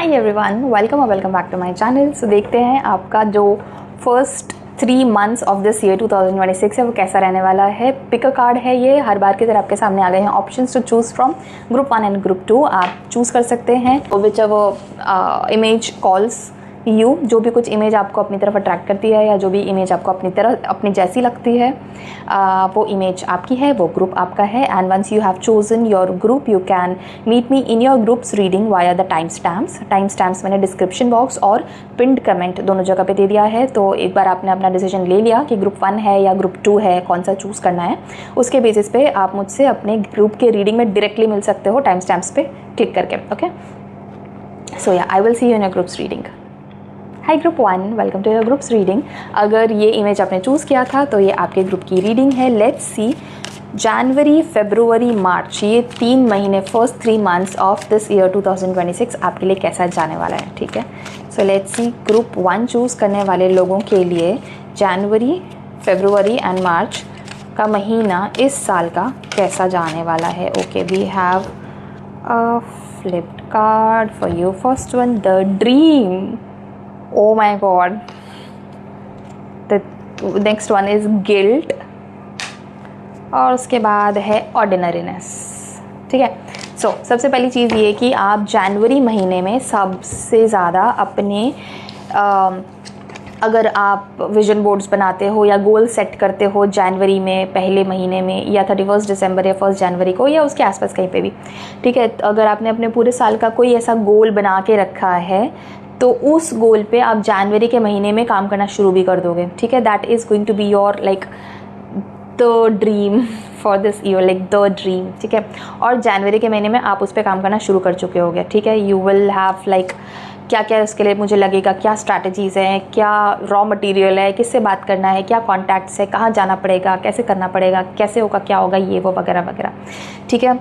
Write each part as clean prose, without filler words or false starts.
Hi everyone, welcome back to my channel. So देखते हैं आपका जो first 3 months of this year 2026 है वो कैसा रहने वाला है। पिक अ कार्ड है ये, हर बार की तरह आपके सामने आ गए हैं options to choose from. Group 1 and group 2 आप चूज़ कर सकते हैं whichever image calls you. जो भी कुछ इमेज आपको अपनी तरफ अट्रैक्ट करती है या जो भी इमेज आपको अपनी जैसी लगती है वो इमेज आपकी है, वो ग्रुप आपका है। And once you have chosen your group you can meet me in your groups reading via the time stamps मैंने डिस्क्रिप्शन बॉक्स और पिंड कमेंट दोनों जगह पे दे दिया है। तो एक बार आपने अपना डिसीजन ले लिया कि ग्रुप 1 है या ग्रुप 2 है, कौन सा चूज़ करना है, उसके बेसिस पे आप मुझसे अपने ग्रुप के रीडिंग में डायरेक्टली मिल सकते हो टाइम स्टैम्प्स पे क्लिक करके। Okay, so yeah I will see you in your groups reading. Hi group 1, welcome to your groups reading. अगर ये इमेज आपने चूज़ किया था तो ये आपके ग्रुप की रीडिंग है। लेट्स सी जनवरी, फरवरी, मार्च, ये 3 महीने, first 3 months of this year 2026 आपके लिए कैसा जाने वाला है। ठीक है, so let's see group 1 choose करने वाले लोगों के लिए जनवरी, फरवरी एंड मार्च का महीना इस साल का कैसा जाने वाला है। Okay, we have a flipped card for you. First one, the dream. Oh my god, the next one is guilt और उसके बाद है ऑर्डिनरीनेस। ठीक है, सो सबसे पहली चीज़ ये कि आप जनवरी महीने में सबसे ज़्यादा अपने अगर आप विजन बोर्ड्स बनाते हो या गोल सेट करते हो जनवरी में पहले महीने में या 31 दिसंबर या 1 जनवरी को या उसके आसपास कहीं पे भी, ठीक है, अगर आपने अपने पूरे साल का कोई ऐसा गोल बना के रखा है तो उस गोल पे आप जनवरी के महीने में काम करना शुरू भी कर दोगे। ठीक है, that is going to be your like the dream for this year, like the dream. ठीक है, और जनवरी के महीने में आप उस पर काम करना शुरू कर चुके होगे। ठीक है, यू विल हैव लाइक क्या क्या उसके लिए मुझे लगेगा, क्या स्ट्रैटेजीज़ हैं, क्या रॉ मटेरियल है, किससे बात करना है, क्या कॉन्टैक्ट्स है, कहाँ जाना पड़ेगा, कैसे करना पड़ेगा, कैसे होगा, क्या होगा, ये वो वगैरह वगैरह। ठीक है,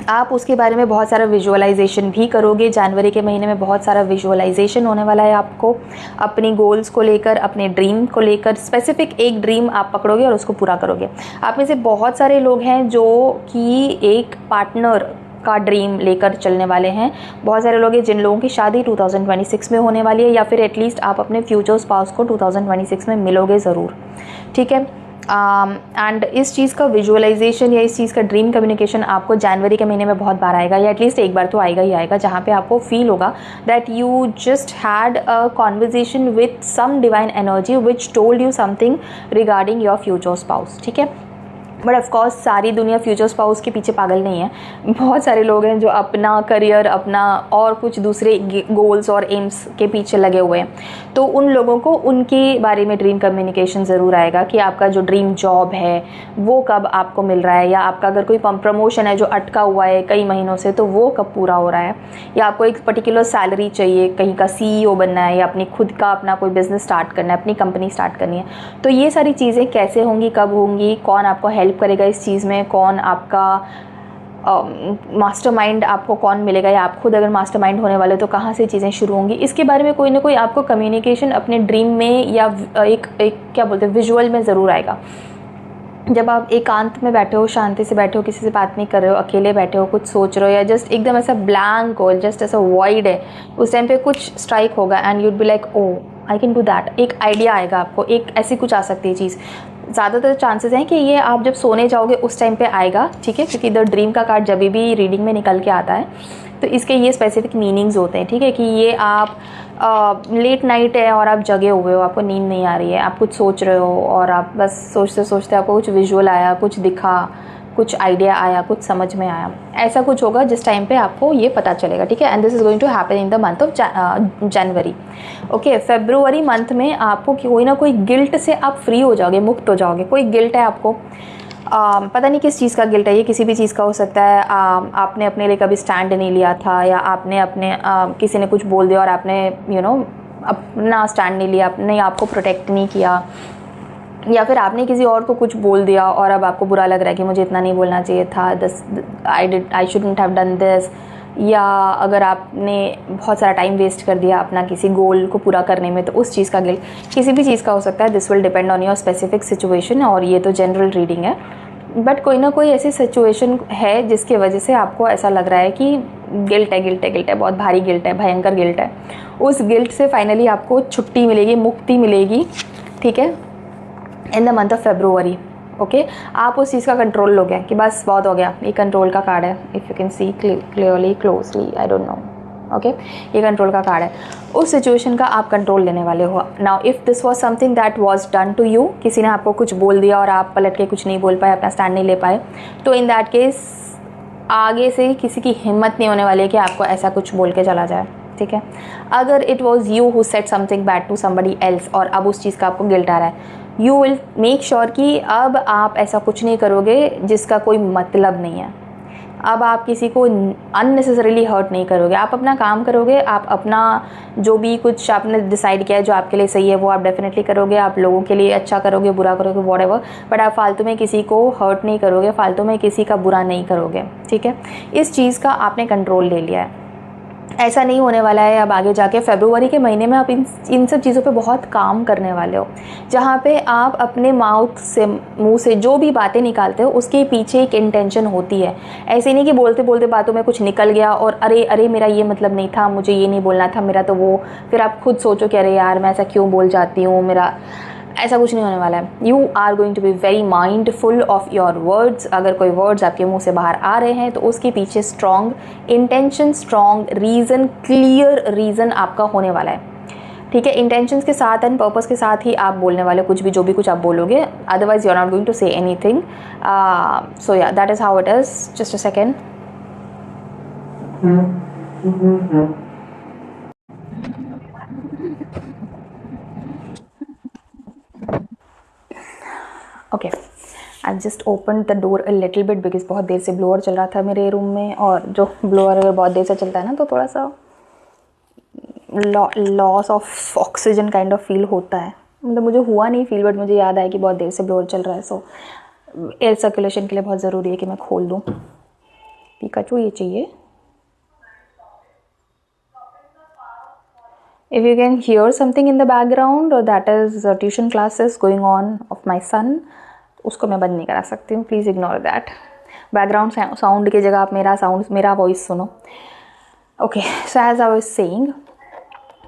आप उसके बारे में बहुत सारा विजुअलाइजेशन भी करोगे। जनवरी के महीने में बहुत सारा विजुअलाइजेशन होने वाला है आपको अपनी गोल्स को लेकर, अपने ड्रीम को लेकर। स्पेसिफिक एक ड्रीम आप पकड़ोगे और उसको पूरा करोगे। आप में से बहुत सारे लोग हैं जो कि एक पार्टनर का ड्रीम लेकर चलने वाले हैं। बहुत सारे लोग हैं जिन लोगों की शादी 2026 में होने वाली है या फिर एटलीस्ट आप अपने फ्यूचर स्पाउस को 2026 में मिलोगे ज़रूर। ठीक है, एंड इस चीज़ का विजुअलाइजेशन या इस चीज़ का ड्रीम कम्युनिकेशन आपको जनवरी के महीने में बहुत बार आएगा या एटलीस्ट एक बार तो आएगा ही आएगा, जहाँ पे आपको फील होगा that you just had a conversation with some divine energy which told you something regarding your future spouse. ठीक है, बट ऑफकोर्स सारी दुनिया फ्यूचर स्पाउस के पीछे पागल नहीं है। बहुत सारे लोग हैं जो अपना करियर, अपना और कुछ दूसरे गोल्स और एम्स के पीछे लगे हुए हैं। तो उन लोगों को उनके बारे में ड्रीम कम्युनिकेशन ज़रूर आएगा कि आपका जो ड्रीम जॉब है वो कब आपको मिल रहा है, या आपका अगर कोई प्रमोशन है जो अटका हुआ है कई महीनों से तो वो कब पूरा हो रहा है, या आपको एक पर्टिकुलर सैलरी चाहिए, कहीं का CEO बनना है या अपनी खुद का अपना कोई बिज़नेस स्टार्ट करना है, अपनी कंपनी स्टार्ट करनी है। तो ये सारी चीज़ें कैसे होंगी, कब होंगी, कौन आपको हेल्प करेगा इस चीज़ में, कौन आपका मास्टरमाइंड आपको कौन मिलेगा, या आप खुद अगर मास्टरमाइंड होने वाले तो कहाँ से चीज़ें शुरू होंगी, इसके बारे में कोई ना कोई आपको कम्युनिकेशन अपने ड्रीम में या एक क्या बोलते हैं विजुअल में ज़रूर आएगा। जब आप एकांत में बैठे हो, शांति से बैठे हो, किसी से बात नहीं कर रहे हो, अकेले बैठे हो, कुछ सोच रहे हो या जस्ट एकदम ऐसा ब्लैंक हो, जस्ट ऐसा वॉइड है, उस टाइम पे कुछ स्ट्राइक होगा and you'd be like oh I can do that. एक आइडिया आएगा आपको, एक ऐसी कुछ आ सकती है चीज़। ज़्यादातर चांसेस हैं कि ये आप जब सोने जाओगे उस टाइम पे आएगा। ठीक है, क्योंकि द ड्रीम का कार्ड जब भी रीडिंग में निकल के आता है तो इसके ये स्पेसिफिक मीनिंग्स होते हैं। ठीक है, कि ये आप लेट नाइट है और आप जगे हुए हो, आपको नींद नहीं आ रही है, आप कुछ सोच रहे हो और आप बस सोचते सोचते आपको कुछ विजुअल आया, कुछ दिखा, कुछ आइडिया आया, कुछ समझ में आया, ऐसा कुछ होगा जिस टाइम पे आपको ये पता चलेगा। ठीक है, and this is going to happen in the month of January. Okay, फरवरी मंथ में आपको कोई ना कोई गिल्ट से आप फ्री हो जाओगे, मुक्त हो जाओगे। कोई गिल्ट है आपको, पता नहीं किस चीज़ का गिल्ट है, ये किसी भी चीज़ का हो सकता है। आपने अपने लिए कभी स्टैंड नहीं लिया था, या आपने अपने किसी ने कुछ बोल दिया और आपने अपना स्टैंड नहीं लिया, आपने आपको प्रोटेक्ट नहीं किया, या फिर आपने किसी और को कुछ बोल दिया और अब आपको बुरा लग रहा है कि मुझे इतना नहीं बोलना चाहिए था, I shouldn't have done this. या अगर आपने बहुत सारा टाइम वेस्ट कर दिया अपना किसी गोल को पूरा करने में तो उस चीज़ का गिल्ट, किसी भी चीज़ का हो सकता है। This will depend on your specific situation और ये तो जनरल रीडिंग है। बट कोई ना कोई ऐसी सिचुएशन है जिसकी वजह से आपको ऐसा लग रहा है कि गिल्ट है, गिल्ट है, गिल्ट है, बहुत भारी गिल्ट है, भयंकर गिल्ट है। उस गिल्ट से फाइनली आपको छुट्टी मिलेगी, मुक्ति मिलेगी, ठीक है, इन the month of February. Okay, आप उस चीज़ का कंट्रोल लोगे कि बस बहुत हो गया। ये कंट्रोल का कार्ड है, if you can see clearly closely, I don't know. Okay, ये कंट्रोल का कार्ड है। उस सिचुएशन का आप कंट्रोल लेने वाले हो। Now if this was something that was done to you, किसी ने आपको कुछ बोल दिया और आप पलट के कुछ नहीं बोल पाए, अपना स्टैंड नहीं ले पाए, तो इन दैट केस आगे से किसी की हिम्मत नहीं होने वाली है कि आपको ऐसा कुछ बोल के चला जाए, ठीक है। अगर it was you who said something bad to somebody else और अब उस चीज़ का आपको गिल्ट आ रहा है, यू विल मेक श्योर कि अब आप ऐसा कुछ नहीं करोगे जिसका कोई मतलब नहीं है। अब आप किसी को अननेसेसरीली हर्ट नहीं करोगे, आप अपना काम करोगे, आप अपना जो भी कुछ आपने डिसाइड किया है जो आपके लिए सही है वो आप डेफिनेटली करोगे, आप लोगों के लिए अच्छा करोगे, बुरा करोगे, व्हाटएवर, बट आप फालतू में किसी को हर्ट नहीं करोगे, फालतू में किसी का बुरा नहीं करोगे, ठीक है। इस चीज़ का आपने कंट्रोल ले लिया है। ऐसा नहीं होने वाला है अब आगे जाके। फरवरी के महीने में आप इन सब चीज़ों पे बहुत काम करने वाले हो, जहाँ पे आप अपने मुंह से जो भी बातें निकालते हो उसके पीछे एक इंटेंशन होती है। ऐसे नहीं कि बोलते बोलते बातों में कुछ निकल गया और अरे अरे मेरा ये मतलब नहीं था, मुझे ये नहीं बोलना था, मेरा तो वो, फिर आप खुद सोचो कि अरे यार मैं ऐसा क्यों बोल जाती हूँ, मेरा ऐसा कुछ नहीं होने वाला है। You are going to be very mindful of your words. अगर कोई वर्ड्स आपके मुंह से बाहर आ रहे हैं तो उसके पीछे strong intention, strong reason, clear reason आपका होने वाला है, ठीक है। इंटेंशंस के साथ एंड पर्पस के साथ ही आप बोलने वाले कुछ भी, जो भी कुछ आप बोलोगे, otherwise you are not going to say anything. So yeah that is how it is. Just a second. Okay, I just open the door a little bit because बहुत देर से ब्लोअर चल रहा था मेरे रूम में, और जो ब्लोअर अगर बहुत देर से चलता है ना तो थोड़ा सा loss of oxygen kind of feel होता है। मतलब मुझे हुआ नहीं फील, बट मुझे याद आया कि बहुत देर से ब्लोअर चल रहा है। सो एयर सर्कुलेशन के लिए बहुत ज़रूरी है कि मैं खोल दूँ। पिकाचू ये चाहिए। If you can hear something in the background, that is tuition classes going on of my son, उसको मैं बंद नहीं करा सकती हूँ, please ignore that. Background sound की जगह आप मेरा वॉइस सुनो। Okay, so as I was saying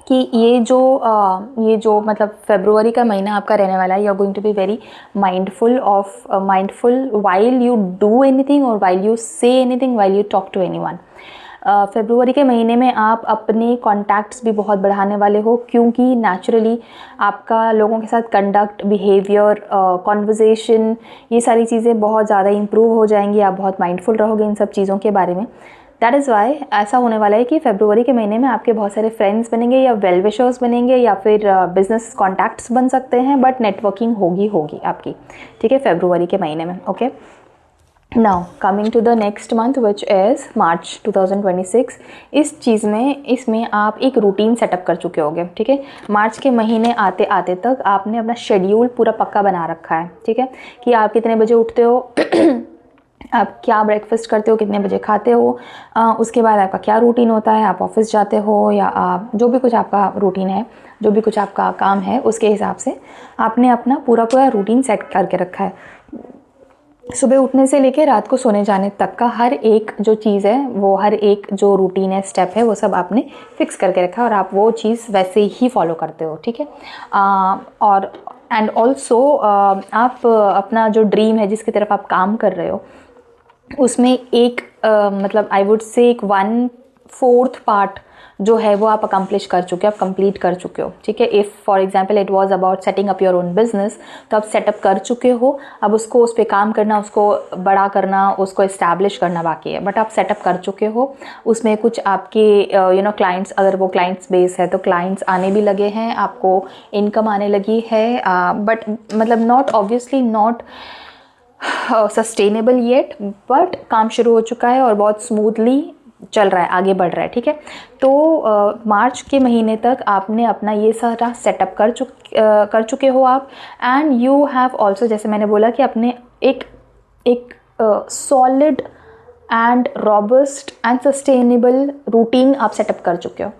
कि ये जो मतलब फरवरी का महीना आपका रहने वाला है, you are going to be very mindful while you do anything और while you say anything, while you talk to anyone. फरवरी के महीने में आप अपने कॉन्टैक्ट्स भी बहुत बढ़ाने वाले हो, क्योंकि नेचुरली आपका लोगों के साथ कंडक्ट, बिहेवियर, कॉन्वर्जेशन, ये सारी चीज़ें बहुत ज़्यादा इंप्रूव हो जाएंगी। आप बहुत माइंडफुल रहोगे इन सब चीज़ों के बारे में। दैट इज़ वाई ऐसा होने वाला है कि फरवरी के महीने में आपके बहुत सारे फ्रेंड्स बनेंगे या वेल विशर्स बनेंगे या फिर बिजनेस कॉन्टैक्ट्स बन सकते हैं, बट नेटवर्किंग होगी आपकी, ठीक है, फरवरी के महीने में। Okay, now coming to the next month which is March 2026। इसमें आप एक रूटीन सेटअप कर चुके होगे, ठीक है। मार्च के महीने आते आते तक आपने अपना शेड्यूल पूरा पक्का बना रखा है, ठीक है, कि आप कितने बजे उठते हो आप क्या ब्रेकफास्ट करते हो, कितने बजे खाते हो, उसके बाद आपका क्या रूटीन होता है, आप ऑफिस जाते हो या आप जो भी कुछ आपका रूटीन है, जो भी कुछ आपका काम है, उसके हिसाब से आपने अपना पूरा रूटीन सेट करके रखा है। सुबह उठने से लेकर रात को सोने जाने तक का हर एक जो चीज़ है, वो हर एक जो रूटीन है, स्टेप है, वो सब आपने फिक्स करके रखा है और आप वो चीज़ वैसे ही फॉलो करते हो, ठीक है। और एंड ऑल्सो आप अपना जो ड्रीम है, जिसकी तरफ आप काम कर रहे हो, उसमें एक मतलब आई वुड से एक 1/4 पार्ट जो है वो आप अकम्प्लिश कर चुके हो, आप कंप्लीट कर चुके हो, ठीक है। If for example it was about setting up your own business, तो आप सेटअप कर चुके हो, अब उसको उस पर काम करना, उसको बड़ा करना, उसको इस्टेब्लिश करना बाकी है, बट आप सेटअप कर चुके हो। उसमें कुछ आपके क्लाइंट्स, अगर वो क्लाइंट्स बेस है तो क्लाइंट्स आने भी लगे हैं, आपको इनकम आने लगी है, बट मतलब नॉट सस्टेनेबल येट, बट काम शुरू हो चुका है और बहुत स्मूथली चल रहा है, आगे बढ़ रहा है, ठीक है। तो मार्च के महीने तक आपने अपना ये सारा सेटअप कर चुके हो आप, एंड यू हैव ऑल्सो, जैसे मैंने बोला कि अपने एक solid and robust and sustainable routine आप सेटअप कर चुके हो।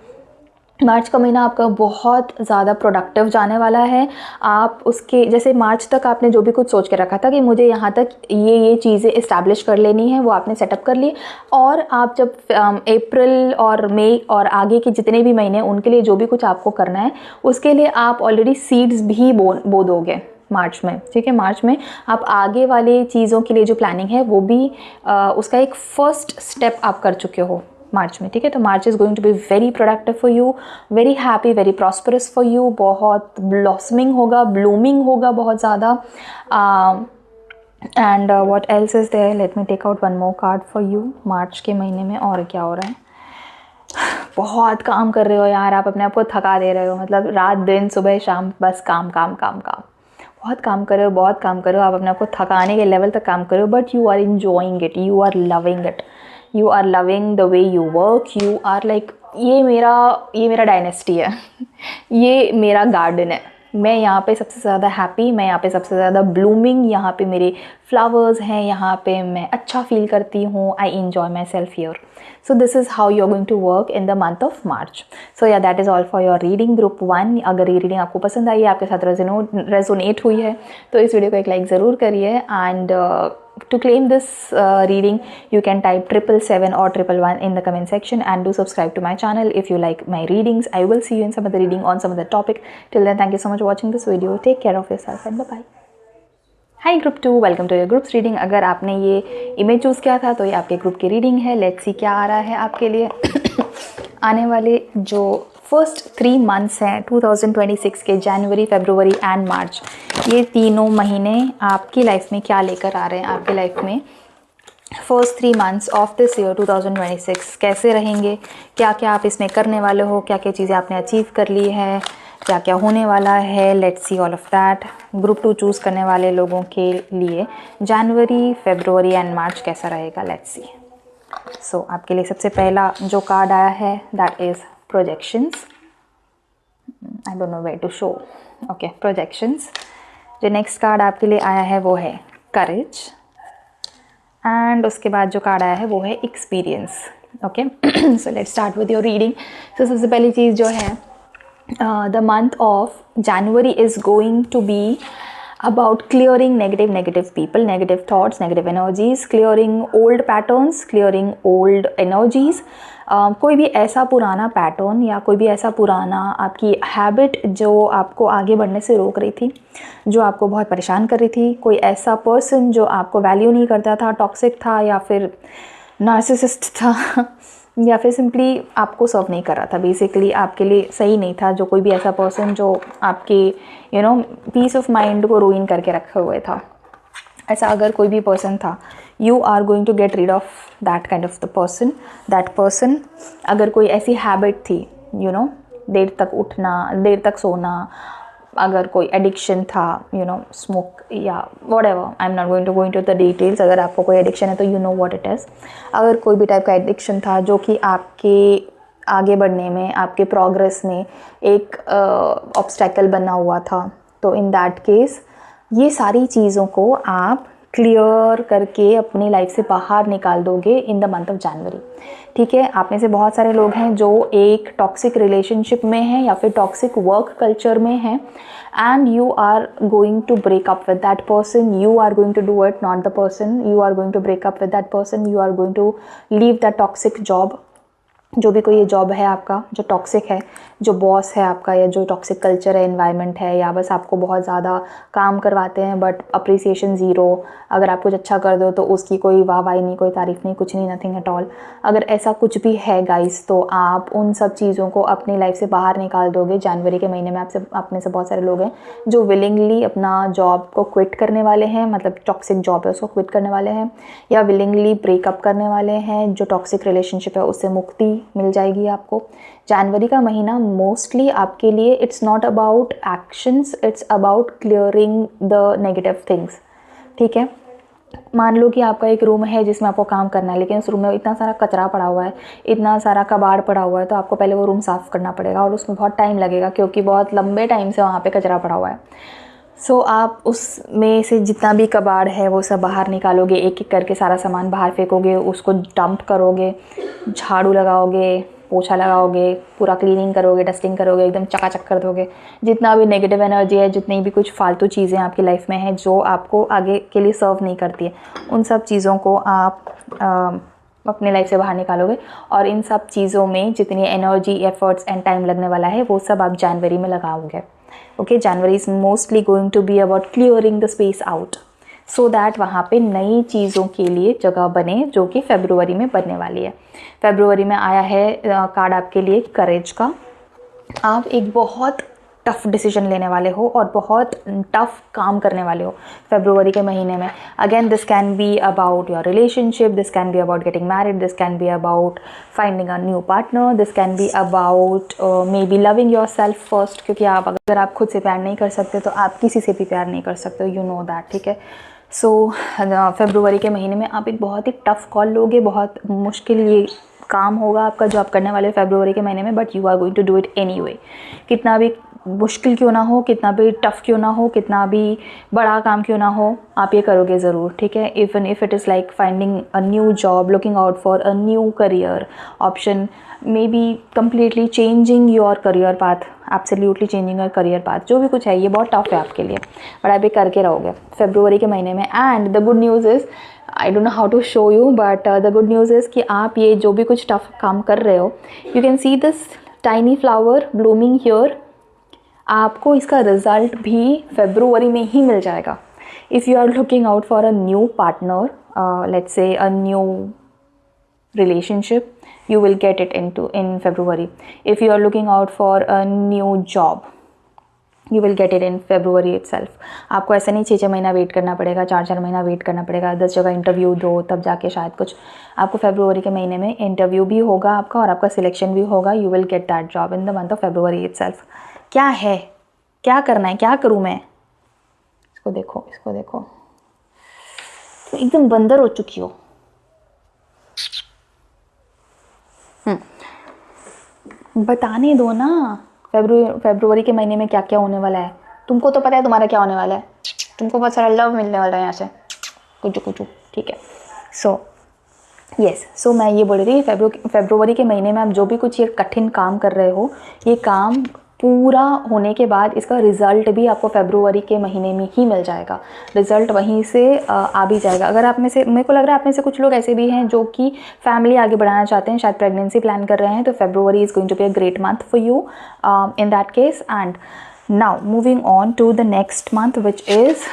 मार्च का महीना आपका बहुत ज़्यादा प्रोडक्टिव जाने वाला है। आप उसके जैसे मार्च तक आपने जो भी कुछ सोच के रखा था कि मुझे यहाँ तक ये चीज़ें इस्टेब्लिश कर लेनी है, वो आपने सेटअप कर ली। और आप जब अप्रैल और मई और आगे के जितने भी महीने उनके लिए जो भी कुछ आपको करना है, उसके लिए आप ऑलरेडी सीड्स भी बो दोगे मार्च में। ठीक है, मार्च में आप आगे वाले चीज़ों के लिए जो प्लानिंग है वो भी उसका एक फर्स्ट स्टेप आप कर चुके हो मार्च में। ठीक है, तो March is going to be very productive for you, very happy, very prosperous for you. बहुत ब्लॉसमिंग होगा, ब्लूमिंग होगा बहुत ज़्यादा। And what else is there, let me take out one more card for you. March के महीने में और क्या हो रहा है? बहुत काम कर रहे हो यार आप, अपने आप को थका दे रहे हो, मतलब रात दिन सुबह शाम बस काम काम काम काम, बहुत काम कर रहे हो, बहुत काम कर रहे हो आप, अपने आप को थकाने के लेवल तक काम कर रहे हो, but you are enjoying it, you are loving it, you are loving the way you work, you are like ये मेरा डायनेस्टी है ये मेरा गार्डन है, मैं यहाँ पे सबसे ज़्यादा हैप्पी, मैं यहाँ पे सबसे ज़्यादा ब्लूमिंग, यहाँ पे मेरे फ्लावर्स हैं, यहाँ पे मैं अच्छा फील करती हूँ, I enjoy my self here. So this is how you're going to work in the month of March. So yeah, that is all for your reading group 1. अगर ये रीडिंग आपको पसंद आई है, आपके साथ रेजोनेट हुई है, तो इस वीडियो को एक लाइक ज़रूर करिए. And to claim this reading, you can type 777 or 111 in the comment section, and do subscribe to my channel if you like my readings. I will see you in some other reading on some other topic. Till then, thank you so much for watching this video. Take care of yourself and bye bye. Hi group 2, welcome to your groups reading. अगर आपने ये image choose किया था तो ये आपके group की reading है. लेट्स सी क्या आ रहा है आपके लिए आने वाले जो फर्स्ट 3 मंथ्स हैं 2026 के, जनवरी, फरवरी एंड मार्च, ये तीनों महीने आपकी लाइफ में क्या लेकर आ रहे हैं. आपकी लाइफ में first 3 months of this year 2026 कैसे रहेंगे, क्या क्या आप इसमें करने वाले हो, क्या क्या चीज़ें आपने अचीव कर ली है, क्या क्या होने वाला है. Let's see all of that. Group 2 choose करने वाले लोगों के लिए जनवरी, फरवरी एंड मार्च कैसा रहेगा, लेट्स सी. सो आपके लिए सबसे पहला जो कार्ड आया है that is projections. I don't know where to show. Okay, projections. जो नेक्स्ट कार्ड आपके लिए आया है वो है करेज. एंड उसके बाद जो कार्ड आया है वो है experience. Okay, so let's start with your reading. So सबसे पहली चीज़ जो है, the month of January is going to be about clearing negative people, negative thoughts, negative energies, clearing old patterns, clearing old energies. कोई भी ऐसा पुराना pattern या कोई भी ऐसा पुराना आपकी हैबिट जो आपको आगे बढ़ने से रोक रही थी, जो आपको बहुत परेशान कर रही थी, कोई ऐसा पर्सन जो आपको वैल्यू नहीं करता था, टॉक्सिक था या फिर नार्सिसिस्ट था या फिर सिंपली आपको सर्व नहीं कर रहा था, बेसिकली आपके लिए सही नहीं था, जो कोई भी ऐसा पर्सन जो आपके पीस ऑफ माइंड को रूइन करके रखे हुए था, ऐसा अगर कोई भी पर्सन था, you are going to get rid of that kind of the person. That person, अगर कोई ऐसी हैबिट थी, देर तक उठना, देर तक सोना, अगर कोई एडिक्शन था, स्मोक या whatever, I am not going to go into the details. अगर आपको कोई एडिक्शन है तो you know what it is. अगर कोई भी टाइप का एडिक्शन था जो कि आपके आगे बढ़ने में, आपके प्रोग्रेस में एक ऑब्स्टेकल बना हुआ था, तो इन दैट केस ये सारी चीज़ों को आप क्लियर करके अपनी लाइफ से बाहर निकाल दोगे इन द मंथ ऑफ जनवरी. ठीक है, आप में से बहुत सारे लोग हैं जो एक टॉक्सिक रिलेशनशिप में हैं या फिर टॉक्सिक वर्क कल्चर में हैं, and you are going to break up with that person. You are going to do it, not the person. You are going to break up with that person. You are going to leave that toxic job. जो भी कोई ये job है आपका जो toxic है, जो boss है आपका, या जो टॉक्सिक कल्चर है, एनवायरनमेंट है, या बस आपको बहुत ज़्यादा काम करवाते हैं बट अप्रिसिएशन ज़ीरो. अगर आप कुछ अच्छा कर दो तो उसकी कोई वाहवाही नहीं, कोई तारीफ़ नहीं, कुछ नहीं, नथिंग एट ऑल. अगर ऐसा कुछ भी है गाइस, तो आप उन सब चीज़ों को अपनी लाइफ से बाहर निकाल दोगे जनवरी के महीने में. आप में से बहुत सारे लोग हैं जो विलिंगली अपना जॉब को क्विट करने वाले हैं, मतलब टॉक्सिक जॉब है उसको क्विट करने वाले हैं, या विलिंगली ब्रेकअप करने वाले हैं. जो टॉक्सिक रिलेशनशिप है उससे मुक्ति मिल जाएगी आपको. जनवरी का महीना मोस्टली आपके लिए it's not about actions, it's about clearing the negative things. ठीक है, मान लो कि आपका एक रूम है जिसमें आपको काम करना है, लेकिन उस रूम में इतना सारा कचरा पड़ा हुआ है, इतना सारा कबाड़ पड़ा हुआ है, तो आपको पहले वो रूम साफ़ करना पड़ेगा और उसमें बहुत टाइम लगेगा क्योंकि बहुत लंबे टाइम से वहाँ पे कचरा पड़ा हुआ है. सो आप उसमें से जितना भी कबाड़ है वो सब बाहर निकालोगे, एक एक करके सारा सामान बाहर फेंकोगे, उसको डंप करोगे, झाड़ू लगाओगे, पोछा लगाओगे, पूरा क्लीनिंग करोगे, डस्टिंग करोगे, एकदम चकाचक कर दोगे। जितना भी नेगेटिव एनर्जी है, जितनी भी कुछ फालतू चीज़ें आपकी लाइफ में हैं जो आपको आगे के लिए सर्व नहीं करती है, उन सब चीज़ों को आप अपने लाइफ से बाहर निकालोगे। और इन सब चीज़ों में जितनी एनर्जी, एफर्ट्स एंड टाइम लगने वाला है वो सब आप जनवरी में लगाओगे। Okay, January is mostly going to be about clearing the space out so that वहाँ पे नई चीज़ों के लिए जगह बने, जो कि फरवरी में बनने वाली है। फरवरी में आया है कार्ड आपके लिए करेज का। आप एक बहुत टफ़ डिसीजन लेने वाले हो और बहुत टफ़ काम करने वाले हो फरवरी के महीने में। Again this can be about your relationship, this can be about getting married, this can be about finding a new partner, this can be about may be loving your self first, क्योंकि आप अगर आप खुद से प्यार नहीं कर सकते तो आप किसी से भी प्यार नहीं कर सकते, यू नो दैट, ठीक है। सो फरवरी के महीने में आप एक बहुत ही टफ़ कॉल लोगे, बहुत मुश्किल ये काम होगा आपका जो आप करने वाले हो फरवरी के महीने में, but you are going to do it anyway. कितना भी मुश्किल क्यों ना हो, कितना भी टफ़ क्यों ना हो, कितना भी बड़ा काम क्यों ना हो, आप ये करोगे ज़रूर, ठीक है। Even if it is like finding a new job, looking out for a new career option, may be completely changing your career path, absolutely changing your career path, जो भी कुछ है ये बहुत टफ है आपके लिए, बट आप ये करके रहोगे फरवरी के महीने में। And the good news is, I don't know how to show you, but the good news is कि आप ये जो भी कुछ टफ काम कर रहे हो, you can see this tiny flower blooming here, आपको इसका रिजल्ट भी फरवरी में ही मिल जाएगा। If you are looking out for a new partner, let's say a new relationship, you will get it in February. If you are looking out for a new job, you will get it in February itself. आपको ऐसा नहीं 6-6 महीना wait करना पड़ेगा, 4-4 महीना wait करना पड़ेगा, 10 जगह इंटरव्यू दो तब जाके शायद कुछ। आपको फरवरी के महीने में इंटरव्यू भी होगा आपका और आपका सिलेक्शन भी होगा। You will get that job in the month of February itself. क्या है, क्या करना है, क्या करूँ मैं? इसको देखो, इसको देखो, एकदम बंदर हो चुकी हो। बताने दो ना फरवरी के महीने में क्या क्या होने वाला है। तुमको तो पता है तुम्हारा क्या होने वाला है, तुमको बहुत सारा लव मिलने वाला है यहाँ से, कुछ, ठीक है। सो मैं ये बोल रही थी, फरवरी के महीने में आप जो भी कुछ ये कठिन काम कर रहे हो, ये काम पूरा होने के बाद इसका रिज़ल्ट भी आपको फरवरी के महीने में ही मिल जाएगा। रिज़ल्ट वहीं से आ भी जाएगा। अगर आप में से, मेरे को लग रहा है आप में से कुछ लोग ऐसे भी हैं जो कि फैमिली आगे बढ़ाना चाहते हैं, शायद प्रेगनेंसी प्लान कर रहे हैं, तो February is going to be a great month for you in that case. And now moving on to the next month which is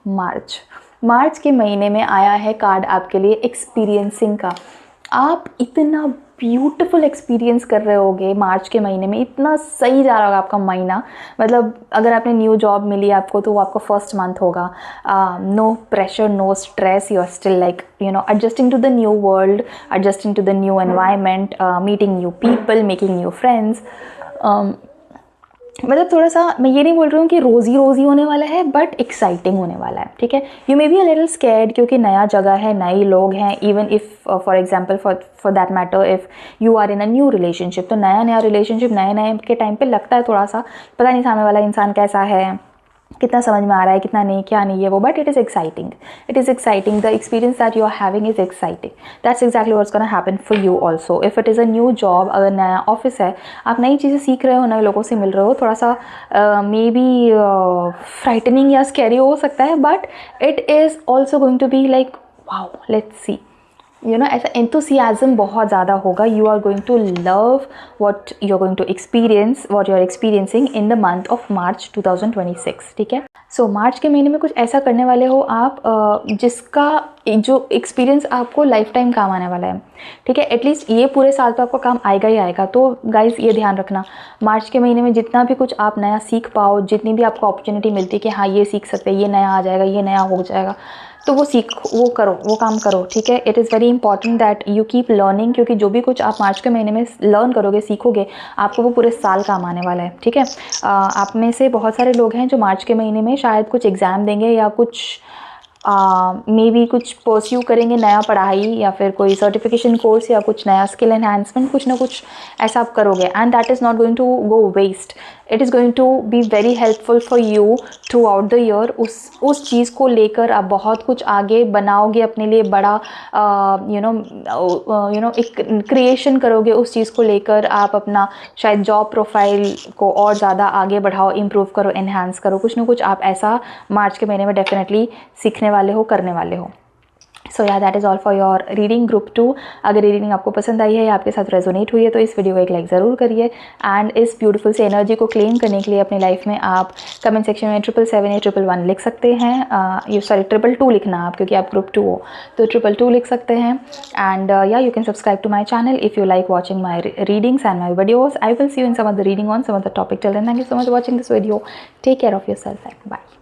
March के महीने में आया है कार्ड आपके लिए एक्सपीरियंसिंग का। आप इतना ब्यूटीफुल एक्सपीरियंस कर रहे होगे मार्च के महीने में, इतना सही जा रहा होगा आपका महीना। मतलब अगर आपने न्यू जॉब मिली आपको तो वो आपका फर्स्ट मंथ होगा। No pressure, no stress, you are still like adjusting to the new world, adjusting to the new environment, meeting new people, making new friends. मतलब थोड़ा सा मैं ये नहीं बोल रही हूँ कि रोज़ी होने वाला है, बट एक्साइटिंग होने वाला है, ठीक है। You may be a little scared क्योंकि नया जगह है, नए लोग हैं। Even if for example for that matter if you are in a new relationship, तो नया रिलेशनशिप नए के टाइम पे लगता है थोड़ा सा पता नहीं सामने वाला इंसान कैसा है, कितना समझ में आ रहा है, कितना नहीं, क्या नहीं है वो, but it is exciting, the experience that you are having is exciting. That's exactly what's gonna happen for you also. If it is a new job, अगर नया ऑफिस है, आप नई चीज़ें सीख रहे हो, नए लोगों से मिल रहे हो, थोड़ा सा मे बी फ्राइटनिंग या स्कैरी हो सकता है, but it is also going to be like wow, let's see, ऐसा एंथुसियाज्म बहुत ज़्यादा होगा। You are going to love what you are going to experience, what you are experiencing in the month of March 2026, ठीक है। सो मार्च के महीने में कुछ ऐसा करने वाले हो आप जिसका जो एक्सपीरियंस आपको लाइफ टाइम काम आने वाला है, ठीक है। एटलीस्ट ये पूरे साल तो आपको काम आएगा ही आएगा। तो गाइज ये ध्यान रखना, मार्च के महीने में जितना भी कुछ आप नया सीख पाओ, जितनी भी आपको अपॉर्चुनिटी मिलती है कि हाँ ये सीख सकते हैं, ये नया आ जाएगा, ये नया हो जाएगा, तो वो करो, वो काम करो, ठीक है। It is very important that you keep learning, क्योंकि जो भी कुछ आप मार्च के महीने में लर्न करोगे, सीखोगे, आपको वो पूरे साल काम आने वाला है, ठीक है। आप में से बहुत सारे लोग हैं जो मार्च के महीने में शायद कुछ एग्ज़ाम देंगे या कुछ मे बी कुछ परस्यू करेंगे, नया पढ़ाई या फिर कोई सर्टिफिकेशन कोर्स या कुछ नया स्किल एनहांसमेंट, कुछ ना कुछ ऐसा आप करोगे, and that is not going to go waste. It is going to be very helpful for you throughout the year. उस चीज़ को लेकर आप बहुत कुछ आगे बनाओगे, अपने लिए बड़ा यू नो एक क्रिएशन करोगे उस चीज़ को लेकर। आप अपना शायद जॉब प्रोफाइल को और ज़्यादा आगे बढ़ाओ, इम्प्रूव करो, एनहांस करो, कुछ ना कुछ आप ऐसा मार्च के महीने में डेफिनेटली सीखने वाले हो, करने वाले हो। सो yeah that is all for your reading group 2। अगर ये रीडिंग आपको पसंद आई है या आपके साथ रेजोनेट हुई है तो इस वीडियो को एक लाइक ज़रूर करिए। एंड इस ब्यूटीफुल से एनर्जी को क्लेम करने के लिए अपनी लाइफ में आप कमेंट सेक्शन में 777 या 111 लिख सकते हैं। ये सॉरी 222 लिखना आप, क्योंकि आप ग्रुप 2 हो, तो 222 लिख सकते हैं। एंड या you can subscribe to my channel if you like watching my readings and my videos. I will see you in some of the reading on some of the topic. Till then, thank you so much watching this video. Take care of yourself and bye.